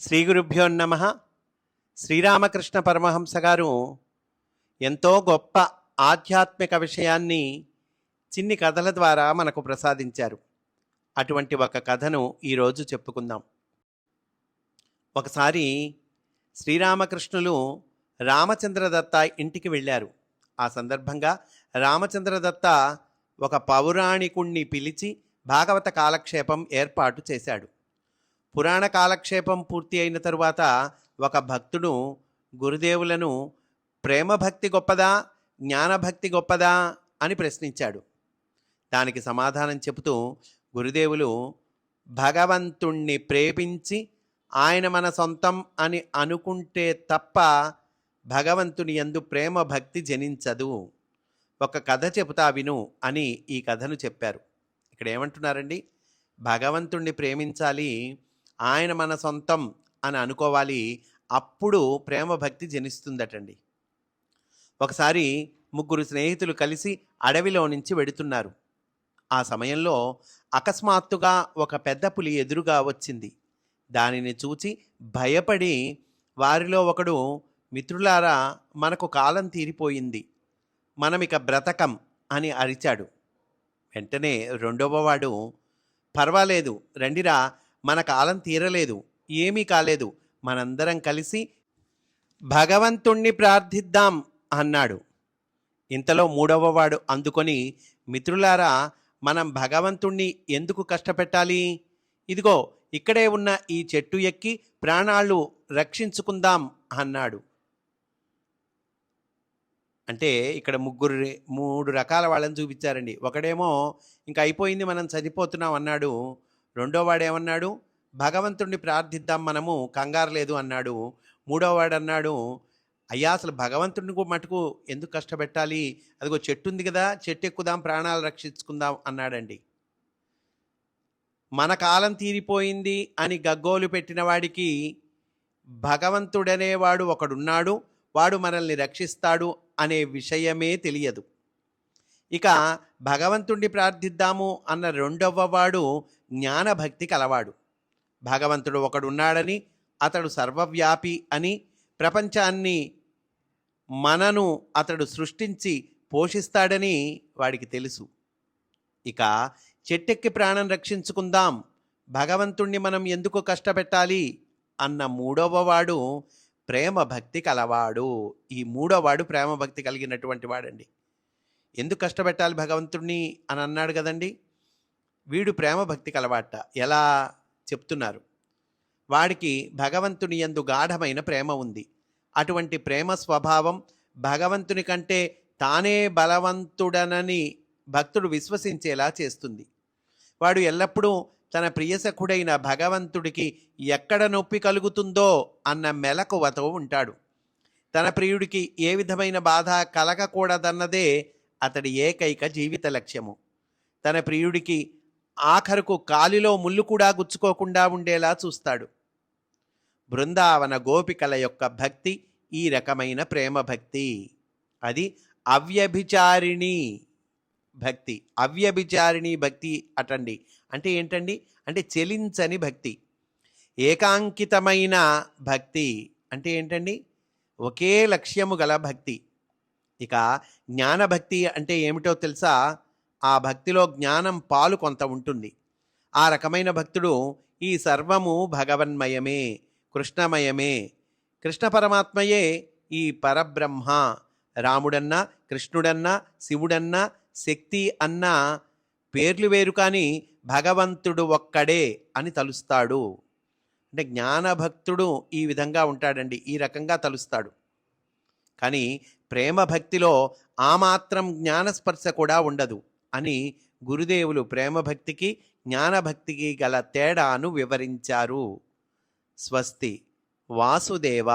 శ్రీ గురుభ్యో నమః. శ్రీరామకృష్ణ పరమహంస గారు ఎంతో గొప్ప ఆధ్యాత్మిక విషయాన్ని చిన్ని కథల ద్వారా మనకు ప్రసాదించారు. అటువంటి ఒక కథను ఈరోజు చెప్పుకుందాం. ఒకసారి శ్రీరామకృష్ణులు రామచంద్రదత్త ఇంటికి వెళ్ళారు. ఆ సందర్భంగా రామచంద్రదత్త ఒక పౌరాణికుణ్ణి పిలిచి భాగవత కాలక్షేపం ఏర్పాటు చేశాడు. పురాణ కాలక్షేపం పూర్తి అయిన తరువాత ఒక భక్తుడు గురుదేవులను ప్రేమభక్తి గొప్పదా, జ్ఞానభక్తి గొప్పదా అని ప్రశ్నించాడు. దానికి సమాధానం చెబుతూ గురుదేవులు భగవంతుణ్ణి ప్రేమించి ఆయన మన సొంతం అని అనుకుంటే తప్ప భగవంతుని యందు ప్రేమ భక్తి జనించదు. ఒక కథ చెబుతా విను అని ఈ కథను చెప్పారు. ఇక్కడ ఏమంటున్నారండి? భగవంతుణ్ణి ప్రేమించాలి, ఆయన మన సొంతం అని అనుకోవాలి, అప్పుడు ప్రేమ భక్తి జనిస్తుందటండి. ఒకసారి ముగ్గురు స్నేహితులు కలిసి అడవిలో నుంచి వెడుతున్నారు. ఆ సమయంలో అకస్మాత్తుగా ఒక పెద్ద పులి ఎదురుగా వచ్చింది. దానిని చూచి భయపడి వారిలో ఒకడు, మిత్రులారా, మనకు కాలం తీరిపోయింది, మనమిక బ్రతకం అని అరిచాడు. వెంటనే రెండవవాడు, పర్వాలేదు రండిరా, మన కాలం తీరలేదు, ఏమీ కాలేదు, మనందరం కలిసి భగవంతుణ్ణి ప్రార్థిద్దాం అన్నాడు. ఇంతలో మూడవవాడు అందుకొని, మిత్రులారా, మనం భగవంతుణ్ణి ఎందుకు కష్టపెట్టాలి, ఇదిగో ఇక్కడే ఉన్న ఈ చెట్టు ఎక్కి ప్రాణాలు రక్షించుకుందాం అన్నాడు. అంటే ఇక్కడ మూడు రకాల వాళ్ళని చూపించారండి. ఒకడేమో ఇంకా అయిపోయింది, మనం చనిపోతున్నాం అన్నాడు. రెండోవాడు ఏమన్నాడు? భగవంతుణ్ణి ప్రార్థిద్దాం, మనము కంగారు లేదు అన్నాడు. మూడోవాడు అన్నాడు, అయ్యా అసలు భగవంతుడిని మటుకు ఎందుకు కష్టపెట్టాలి, అదిగో చెట్టు ఉంది కదా, చెట్టు ఎక్కుదాం, ప్రాణాలు రక్షించుకుందాం అన్నాడండి. మన కాలం తీరిపోయింది అని గగ్గోలు పెట్టిన వాడికి భగవంతుడనేవాడు ఒకడున్నాడు, వాడు మనల్ని రక్షిస్తాడు అనే విషయమే తెలియదు. ఇక భగవంతుణ్ణి ప్రార్థిద్దాము అన్న రెండవవాడు జ్ఞానభక్తి కలవాడు. భగవంతుడు ఒకడున్నాడని, అతడు సర్వవ్యాపి అని, ప్రపంచాన్ని మనను అతడు సృష్టించి పోషిస్తాడని వాడికి తెలుసు. ఇక చెట్టెక్కి ప్రాణం రక్షించుకుందాం, భగవంతుణ్ణి మనం ఎందుకు కష్టపెట్టాలి అన్న మూడవవాడు ప్రేమ భక్తి కలవాడు. ఈ మూడోవాడు ప్రేమ భక్తి కలిగినటువంటి వాడండి. ఎందుకు కష్టపెట్టాలి భగవంతుణ్ణి అని అన్నాడు కదండి. వీడు ప్రేమ భక్తి కలవాట. ఎలా చెప్తున్నారు? వాడికి భగవంతుని యందు గాఢమైన ప్రేమ ఉంది. అటువంటి ప్రేమ స్వభావం భగవంతుని కంటే తానే బలవంతుడనని భక్తుడు విశ్వసించేలా చేస్తుంది. వాడు ఎల్లప్పుడూ తన ప్రియసఖుడైన భగవంతుడికి ఎక్కడ నొప్పి కలుగుతుందో అన్న మెలకువతో ఉంటాడు. తన ప్రియుడికి ఏ విధమైన బాధ కలగకూడదన్నదే అతడి ఏకైక జీవిత లక్ష్యము. తన ప్రియుడికి ఆఖరుకు కాలిలో ముళ్ళు కూడా గుచ్చుకోకుండా ఉండేలా చూస్తాడు. బృందావన గోపికల యొక్క భక్తి ఈ రకమైన ప్రేమ భక్తి. అది అవ్యభిచారిణి భక్తి. అవ్యభిచారిణి భక్తి అటండి. అంటే ఏంటండి? అంటే చెలించని భక్తి. ఏకాంకితమైన భక్తి అంటే ఏంటండి? ఒకే లక్ష్యము గల భక్తి. ఇక జ్ఞానభక్తి అంటే ఏమిటో తెలుసా? ఆ భక్తిలో జ్ఞానం పాలు కొంత ఉంటుంది. ఆ రకమైన భక్తుడు ఈ సర్వము భగవన్మయమే, కృష్ణమయమే. కృష్ణ పరమాత్మయే ఈ పరబ్రహ్మ. రాముడన్నా, కృష్ణుడన్నా, శివుడన్నా, శక్తి అన్నా పేర్లు వేరు, కానీ భగవంతుడు ఒక్కడే అని తలుస్తాడు. అంటే జ్ఞానభక్తుడు ఈ విధంగా ఉంటాడండి, ఈ రకంగా తలుస్తాడు. కానీ ప్రేమ భక్తిలో ఆ మాత్రం జ్ఞానస్పర్శ కూడా ఉండదు అని గురుదేవులు ప్రేమభక్తికి జ్ఞానభక్తికి గల తేడాను వివరించారు. స్వస్తి. వాసుదేవ.